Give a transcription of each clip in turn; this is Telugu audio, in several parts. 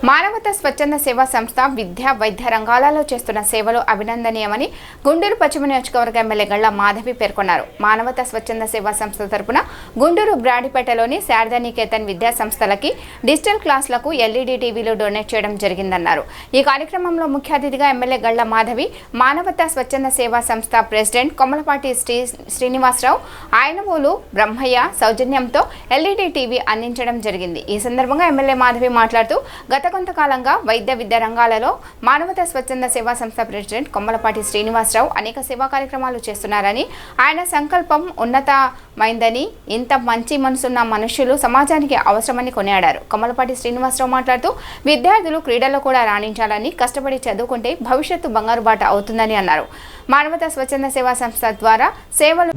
మానవతా స్వచ్ఛంద సేవా సంస్థ విద్యా వైద్య రంగాలలో చేస్తున్న సేవలు అభినందనీయమని గుంటూరు పశ్చిమ నియోజకవర్గ ఎమ్మెల్యే గళ్ళ మాధవి పేర్కొన్నారు. మానవతా స్వచ్ఛంద సేవా సంస్థ తరపున గుంటూరు బ్రాడిపేటలోని శారదానికేతన్ విద్యా సంస్థలకి డిజిటల్ క్లాసులకు ఎల్ఈడి టీవీలు డొనేట్ చేయడం జరిగిందన్నారు. ఈ కార్యక్రమంలో ముఖ్య అతిథిగా ఎమ్మెల్యే గళ్ళ మాధవి, మానవతా స్వచ్ఛంద సేవా సంస్థ ప్రెసిడెంట్ కొమ్మలపాటి శ్రీనివాసరావు, ఆయనమూలు బ్రహ్మయ్య సౌజన్యంతో ఎల్ఈడి టీవీ అందించడం జరిగింది. ఈ సందర్భంగా ఎమ్మెల్యే మాధవి మాట్లాడుతూ గత కొంతకాలంగా వైద్య విద్యా రంగాలలో మానవతా స్వచ్ఛంద సేవా సంస్థ ప్రెసిడెంట్ కొమ్మలపాటి శ్రీనివాసరావు అనేక సేవా కార్యక్రమాలు చేస్తున్నారని, ఆయన సంకల్పం ఉన్నతమైందని, ఇంత మంచి మనసున్న మనుషులు సమాజానికి అవసరమని కొనియాడారు. కొమ్మలపాటి శ్రీనివాసరావు మాట్లాడుతూ విద్యార్థులు క్రీడల్లో కూడా రాణించాలని, కష్టపడి చదువుకుంటే భవిష్యత్తు బంగారు బాట అవుతుందని అన్నారు. మానవతా స్వచ్ఛంద సేవా సంస్థ ద్వారా సేవలు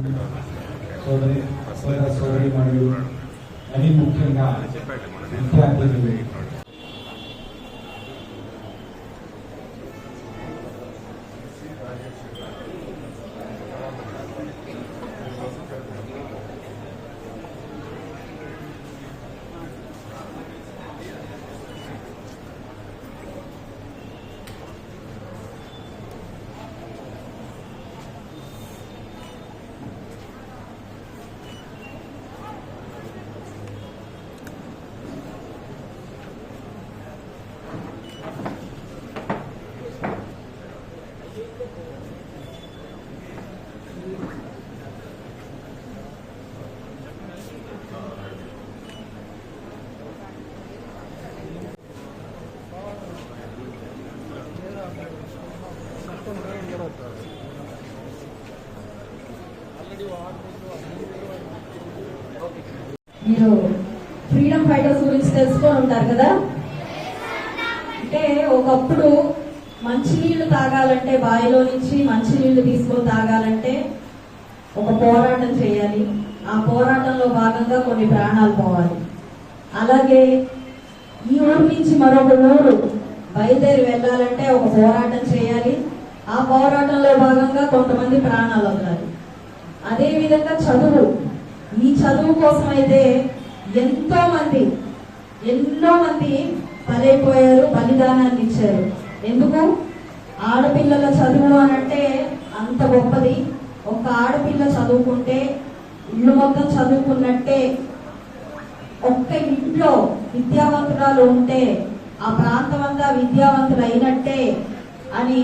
మీరు ఫ్రీడమ్ ఫైటర్స్ గురించి తెలుసుకొని ఉంటారు కదా. అంటే ఒకప్పుడు మంచినీళ్లు తాగాలంటే, బావిలో నుంచి మంచినీళ్లు తీసుకొని తాగాలంటే ఒక పోరాటం చేయాలి. ఆ పోరాటంలో భాగంగా కొన్ని ప్రాణాలు పోవాలి. అలాగే ఈ ఊరు నుంచి మరొక ఊరు బయలుదేరి వెళ్ళాలంటే ఒక పోరాటం చేయాలి. ఆ పోరాటంలో భాగంగా కొంతమంది ప్రాణాలు వదలాలి. అదేవిధంగా చదువు, ఈ చదువు కోసం అయితే ఎన్నో మంది బలైపోయారు, బలిదానాన్ని ఇచ్చారు. ఎందుకు? ఆడపిల్లల చదువు అనంటే అంత గొప్పది. ఒక ఆడపిల్ల చదువుకుంటే ఇల్లు మొత్తం చదువుకున్నట్టే. ఒక్క ఇంట్లో విద్యావంతురాలు ఉంటే ఆ ప్రాంతం అంతా విద్యావంతులు అయినట్టే అని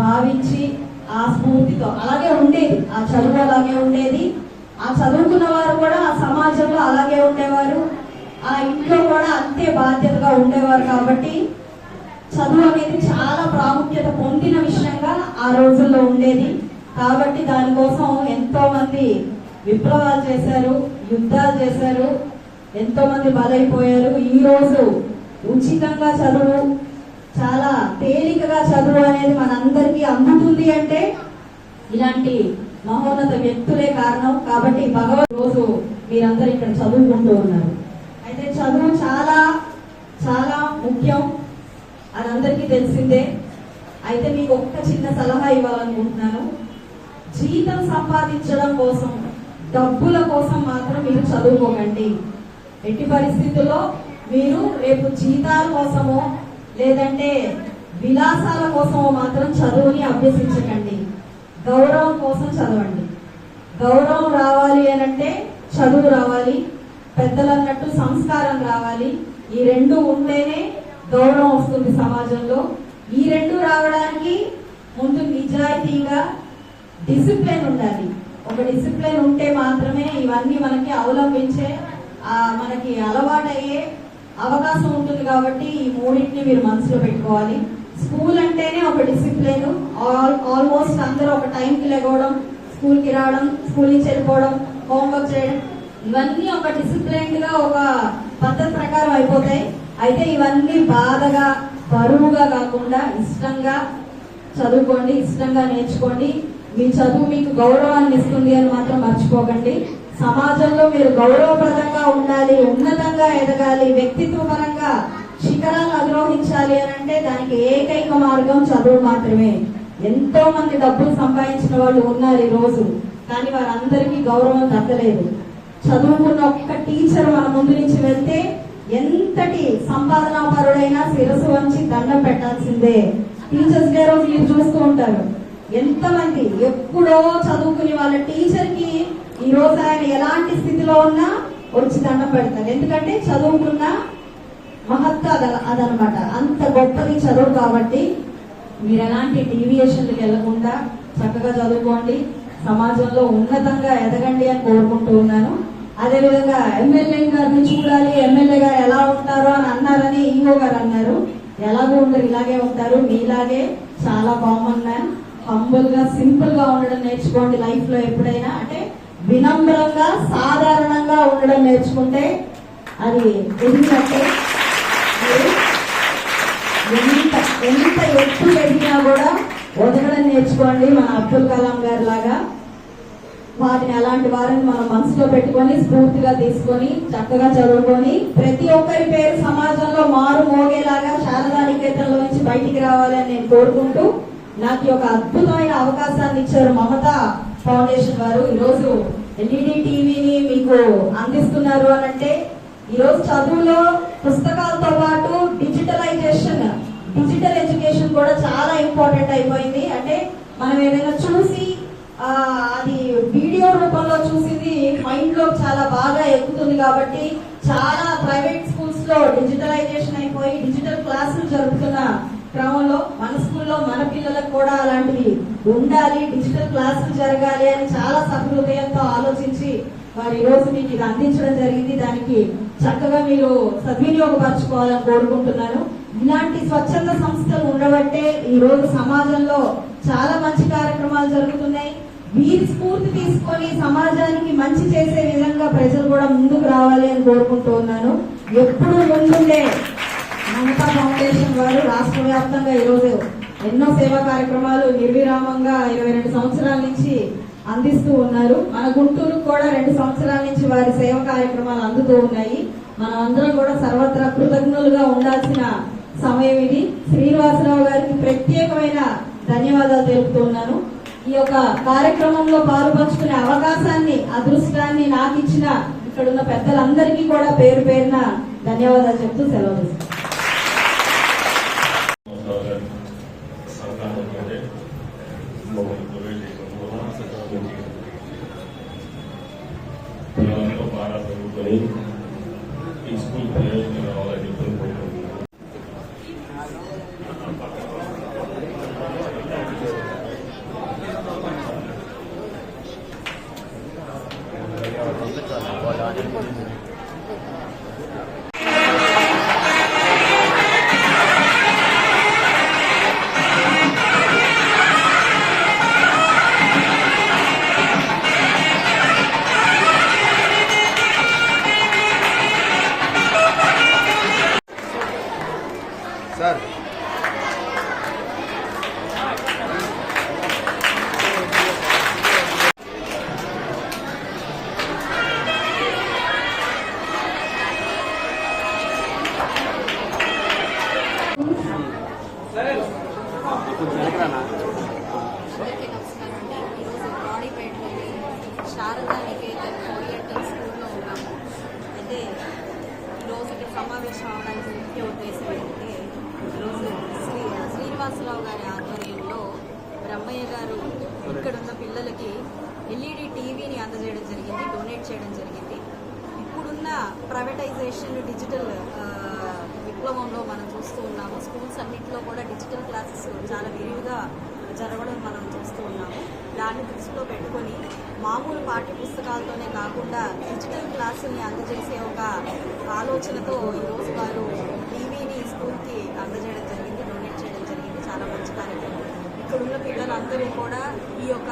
భావించి ఆ స్ఫూర్తితో అలాగే ఉండేది. ఆ చదువు అలాగే ఉండేది. ఆ చదువుకున్న వారు కూడా ఆ సమాజంలో అలాగే ఉండేవారు. ఆ ఇంట్లో కూడా అంతే బాధ్యతగా ఉండేవారు. కాబట్టి చదువు అనేది చాలా ప్రాముఖ్యత పొందిన విషయంగా ఆ రోజుల్లో ఉండేది. కాబట్టి దానికోసం ఎంతో మంది విప్లవాలు చేశారు, యుద్ధాలు చేశారు, ఎంతో మంది బలైపోయారు. ఈ రోజు ఉచితంగా చదువు, చాలా తేలికగా చదువు అనేది మనందరికీ అందుతుంది అంటే ఇలాంటి మహోన్నత వ్యక్తులే కారణం. కాబట్టి భగవత్ రోజు మీరందరూ ఇక్కడ చదువుకుంటూ ఉన్నారు. అయితే చదువు చాలా చాలా ముఖ్యం, అది అందరికీ తెలిసిందే. అయితే మీకు ఒక్క చిన్న సలహా ఇవ్వాలనుకుంటున్నాను. జీతం సంపాదించడం కోసం, డబ్బుల కోసం మాత్రం మీరు చదువుకోకండి. ఎట్టి పరిస్థితుల్లో మీరు రేపు జీతాల కోసమో లేదంటే విలాసాల కోసమో మాత్రం చదువుని అభ్యసించకండి. గౌరవం కోసం చదవండి. గౌరవం రావాలి అనంటే చదువు రావాలి, పెద్దలు అన్నట్టు సంస్కారం రావాలి. ఈ రెండు ఉంటేనే గౌరవం వస్తుంది సమాజంలో. ఈ రెండు రావడానికి ముందు నిజాయితీగా డిసిప్లిన్ ఉండాలి. ఒక డిసిప్లిన్ ఉంటే మాత్రమే ఇవన్నీ మనకి అవలంబించే, మనకి అలవాటయ్యే అవకాశం ఉంటుంది. కాబట్టి ఈ మూడింటిని మీరు మనసులో పెట్టుకోవాలి. స్కూల్ అంటేనే ఒక డిసిప్లిన్. ఆల్మోస్ట్ అందరూ ఒక టైంకి లెగవడం, స్కూల్కి రావడం, స్కూల్ నుంచి వెళ్ళిపోవడం, హోంవర్క్ చేయడం, ఇవన్నీ ఒక డిసిప్లిన్ గా ఒక పద్ధతి ప్రకారం అయిపోతాయి. అయితే ఇవన్నీ బాధగా, బరువుగా కాకుండా ఇష్టంగా చదువుకోండి, ఇష్టంగా నేర్చుకోండి. మీ చదువు మీకు గౌరవాన్ని ఇస్తుంది అని మాత్రం మర్చిపోకండి. సమాజంలో మీరు గౌరవప్రదంగా ఉండాలి, ఉన్నతంగా ఎదగాలి, వ్యక్తిత్వ పరంగా శిఖరాలు అధిరోహించాలి అని అంటే దానికి ఏకైక మార్గం చదువు మాత్రమే. ఎంతో మంది డబ్బులు సంపాదించిన వాళ్ళు ఉన్నారు ఈ రోజు, కానీ వారందరికీ గౌరవం దక్కలేదు. చదువుకున్న ఒక్క టీచర్ మన ముందు నుంచి వెళ్తే ఎంతటి సంపాదనా పరుడైనా శిరస్సు శిరస్సు వంచి దండం పెట్టాల్సిందే. టీచర్స్ డే రోజు మీరు చూస్తూ ఉంటారు ఎంతమంది ఎప్పుడో చదువుకుని వాళ్ళ టీచర్ కి ఈ రోజు ఆయన ఎలాంటి స్థితిలో ఉన్నా వచ్చి దండం పెడతారు. ఎందుకంటే చదువుకున్న మహత్వ అదనమాట, అంత గొప్పది చదువు. కాబట్టి మీరు ఎలాంటి డీవియేషన్లకు వెళ్లకుండా చక్కగా చదువుకోండి, సమాజంలో ఉన్నతంగా ఎదగండి అని కోరుకుంటూ ఉన్నాను. అదేవిధంగా ఎమ్మెల్యే గారిని చూడాలి, ఎమ్మెల్యే గారు ఎలా ఉంటారో అని అన్నారని ఈఓ గారు అన్నారు. ఎలాగో ఉండరు, ఇలాగే ఉంటారు. మీలాగే చాలా కామన్ మ్యాన్, హంబుల్ గా సింపుల్ గా ఉండడం నేర్చుకోండి లైఫ్ లో. ఎప్పుడైనా అంటే వినమ్రంగా సాధారణంగా ఉండడం నేర్చుకుంటే అది ఎదిగినట్టే. ఎంత ఎత్తు ఎదిగినా కూడా వదలడం నేర్చుకోండి. మన అబ్దుల్ కలాం గారి లాగా వాటిని అలాంటి వారిని మనం మనసులో పెట్టుకొని స్ఫూర్తిగా తీసుకొని చక్కగా చదువుకొని ప్రతి ఒక్కరి పేరు సమాజంలో మారు మోగేలాగా శారదా నికేతన్లో నుంచి బయటికి రావాలని నేను కోరుకుంటూ నాకు ఒక అద్భుతమైన అవకాశాన్ని ఇచ్చారు మమతా ఫౌండేషన్ వారు. ఈరోజు ఎల్ఈడి టీవీని మీకు అందిస్తున్నారు అని అంటే ఈరోజు చదువులో పుస్తకాలతో పాటు డిజిటల్ ఎడ్యుకేషన్ కూడా చాలా ఇంపార్టెంట్ అయిపోయింది. అంటే మనం ఏదైనా చూసి అది వీడియో రూపంలో చూసింది మైండ్ లో చాలా బాగా ఎక్కుతుంది. కాబట్టి చాలా ప్రైవేట్ స్కూల్స్ లో డిజిటలైజేషన్ అయిపోయి డిజిటల్ క్లాసులు జరుపుతున్న క్రమంలో మన స్కూల్లో మన పిల్లలకు కూడా అలాంటివి ఉండాలి, డిజిటల్ క్లాసులు జరగాలి అని చాలా సహృదయంతో ఆలోచించి వారు ఈ రోజు మీకు ఇది అందించడం జరిగింది. దానికి చక్కగా మీరు సద్వినియోగపరచుకోవాలని కోరుకుంటున్నాను. ఇలాంటి స్వచ్ఛంద సంస్థలు ఉండబట్టే ఈ రోజు సమాజంలో చాలా మంచి కార్యక్రమాలు జరుగుతున్నాయి. వీరి స్ఫూర్తి తీసుకొని సమాజానికి మంచి చేసే విధంగా ప్రజలు కూడా ముందుకు రావాలి అని కోరుకుంటూ ఉన్నాను. ఎప్పుడు ముందుండే మమతా ఫౌండేషన్ వారు రాష్ట్ర వ్యాప్తంగా ఈరోజు ఎన్నో సేవా కార్యక్రమాలు నిర్విరామంగా 22 సంవత్సరాల నుంచి అందిస్తూ ఉన్నారు. మన గుంటూరుకు కూడా 2 సంవత్సరాల నుంచి వారి సేవా కార్యక్రమాలు అందుతూ ఉన్నాయి. మనం అందరం కూడా సర్వత్రా కృతజ్ఞులుగా ఉండాల్సిన సమయం ఇది. శ్రీనివాసరావు గారికి ప్రత్యేకమైన ధన్యవాదాలు తెలుపుతూ ఉన్నాను. ఈ యొక్క కార్యక్రమంలో పాల్పంచుకునే అవకాశాన్ని, అదృష్టాన్ని నాకు ఇచ్చిన ఇక్కడున్న పెద్దలందరికీ కూడా పేరు పేరున ధన్యవాదాలు చెప్తూ సెలవు తీసుకుంటాను. ఈ స్కూల్ ప్రయోజనం రావాలని కోరుకుంటున్నాను. సార్ శారదా నికేతన్ ఓరియంటల్ స్కూల్లో ఉన్నాము. అయితే ఈరోజు ఇక్కడ సమావేశం అవడానికి ముఖ్య ఉద్దేశం ఏంటంటే ఈరోజు శ్రీనివాసరావు గారి ఆధ్వర్యంలో బ్రహ్మయ్య గారు ఇక్కడున్న పిల్లలకి ఎల్ఈడి టీవీని అందజేయడం జరిగింది, డొనేట్ చేయడం జరిగింది. ఇప్పుడున్న ప్రైవేటైజేషన్ డిజిటల్ విప్లవంలో మనం చూస్తూ ఉన్నాము. స్కూల్స్ అన్నింటిలో కూడా డిజిటల్ క్లాసెస్ చాలా విరివిగా జరగడం మనం చూస్తూ ఉన్నాము. దాన్ని దృష్టిలో పెట్టుకొని మామూలు పాఠ్య పుస్తకాలతోనే కాకుండా డిజిటల్ క్లాసుల్ని అందజేసే ఒక ఆలోచనతో ఈరోజు వారు టీవీని స్కూల్కి అందజేయడం జరిగింది, డొనేట్ చేయడం జరిగింది. చాలా మంచి కార్యక్రమం. ఇక్కడున్న పిల్లలందరూ కూడా ఈ యొక్క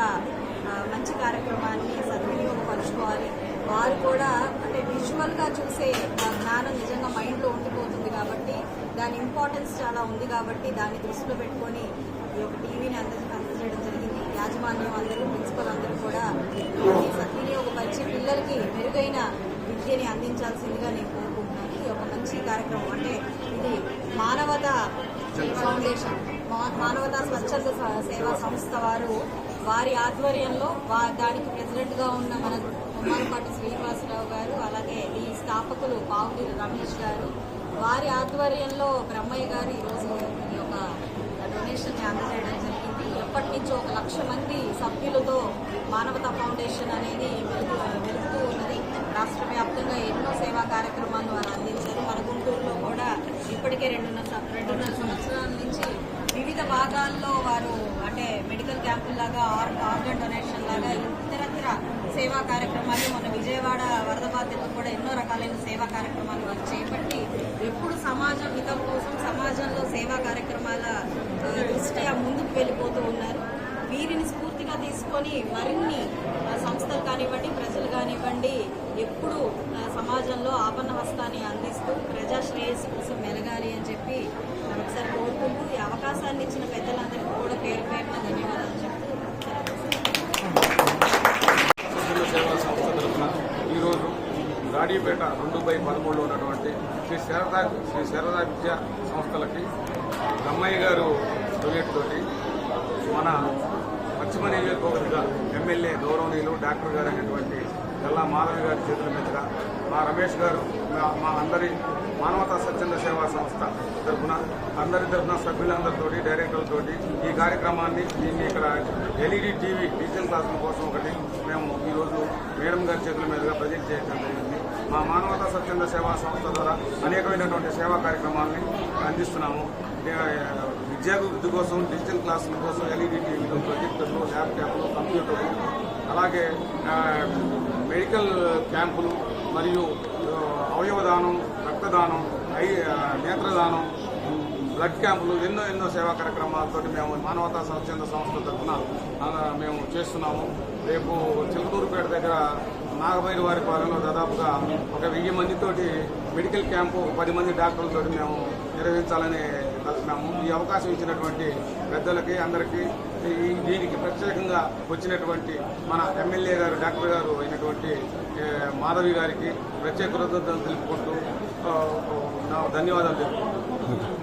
మంచి కార్యక్రమాన్ని సద్వినియోగపరచుకోవాలి. వారు కూడా అంటే విజువల్గా చూసే జ్ఞానం నిజంగా మైండ్లో ఉండిపోతుంది కాబట్టి దాని ఇంపార్టెన్స్ చాలా ఉంది. కాబట్టి దాన్ని దృష్టిలో పెట్టుకొని ఈ యొక్క టీవీని అందజేయడం జరిగింది. యాజమాన్యం అందరూ, ప్రిన్సిపల్ అందరూ కూడా దీన్ని సద్వినియోగపరిచి పిల్లలకి మెరుగైన విద్యని అందించాల్సిందిగా నేను కోరుకుంటున్నాను. ఈ యొక్క మంచి కార్యక్రమం అంటే ఇది మానవతా ఫౌండేషన్, మానవతా స్వచ్ఛంద సేవా సంస్థ వారి ఆధ్వర్యంలో దానికి ప్రెసిడెంట్గా ఉన్న మన కొమ్మాలపాటి శ్రీనివాసరావు గారు, అలాగే ఈ స్థాపకులు పావులి రమేష్ గారు, వారి ఆధ్వర్యంలో బ్రహ్మయ్య గారు ఈరోజు ఈ యొక్క డొనేషన్ని అందజేయడం జరిగింది. ఎప్పటి నుంచో 1,00,000 మంది సభ్యులతో మానవతా ఫౌండేషన్ అనేది వెలుగుతూ ఉన్నది. రాష్ట్ర వ్యాప్తంగా ఎన్నో సేవా కార్యక్రమాలను వారు అందించారు. మన గుంటూరులో కూడా ఇప్పటికే 2.5 సంవత్సరాల నుంచి వివిధ భాగాల్లో వారు అంటే మెడికల్ క్యాంపుల్లాగా ఆర్గన్ డొనేషన్ లాగా ఇతరత్ర సేవా కార్యక్రమాలు, మన విజయవాడ వరద బాధితులకు కూడా ఎన్నో రకాలైన సేవా కార్యక్రమాలు వారు చేపట్టి ఎప్పుడు సమాజం హితం కోసం సమాజంలో సేవా కార్యక్రమాల దృష్ట్యా ముందుకు వెళ్ళిపోతూ ఉన్నారు. వీరిని స్ఫూర్తిగా తీసుకొని మరిన్ని సంస్థలు కానివ్వండి, ప్రజలు కానివ్వండి ఎప్పుడు సమాజంలో ఆపన్న హస్తాన్ని అందిస్తూ ప్రజా శ్రేయస్సు కోసం మెలగాలి అని చెప్పి ఒకసారి కోరుకుంటూ ఈ అవకాశాన్ని ఇచ్చిన పెద్దలందరికీ కూడా పేరు పేరున ధన్యవాదాలు చెప్తూ సేవా సంస్థ తరఫున ఈరోజు గాడిపేట 2/13లో ఉన్నటువంటి శ్రీ శారదా విద్యా సంస్థలకి బ్రహ్మయ్య గారు డొనేట్ తోటి మన పశ్చిమ నియోజకవర్గ ఎమ్మెల్యే గౌరవనీయులు డాక్టర్ గారు అయినటువంటి గల్లా మాధవి గారి చేతుల మీదుగా మా రమేష్ గారు మా అందరి మానవతా స్వచ్ఛంద సేవా సంస్థ తరఫున అందరి తరఫున సభ్యులందరితోటి డైరెక్టర్లతోటి ఈ కార్యక్రమాన్ని ఇక్కడ ఎల్ఈడి టీవీ డిజిటల్ క్లాసుల కోసం ఒకటి మేము ఈరోజు మేడం గారి చేతుల మీదుగా ప్రజెంట్ చేయడం జరిగింది. మా మానవతా స్వచ్ఛంద సేవా సంస్థ ద్వారా అనేకమైనటువంటి సేవా కార్యక్రమాలని అందిస్తున్నాము. విద్యాభివృద్ధి కోసం డిజిటల్ క్లాసుల కోసం ఎల్ఈడి టీవీలు, ప్రొజెక్టర్లు, ల్యాప్టాప్లు, కంప్యూటర్లు, అలాగే మెడికల్ క్యాంపులు మరియు అవయవదానం, రక్తదానం, నేత్రదానం, బ్లడ్ క్యాంపులు ఎన్నో సేవా కార్యక్రమాలతో మేము మానవతా స్వచ్ఛంద సంస్థ తరఫున మేము చేస్తున్నాము. రేపు చిలకూరుపేట దగ్గర నాగభైరవారి పాలనలో దాదాపుగా 1000 మందితోటి మెడికల్ క్యాంపు 10 మంది డాక్టర్లతో మేము నిర్వహించాలని తలుచున్నాము. ఈ అవకాశం ఇచ్చినటువంటి పెద్దలకి అందరికీ దీనికి ప్రత్యేకంగా వచ్చినటువంటి మన ఎమ్మెల్యే గారు డాక్టర్ గారు అయినటువంటి మాధవి గారికి ప్రత్యేక కృతజ్ఞతలు తెలుపుకుంటూ ధన్యవాదాలు తెలుపుకుంటున్నాను.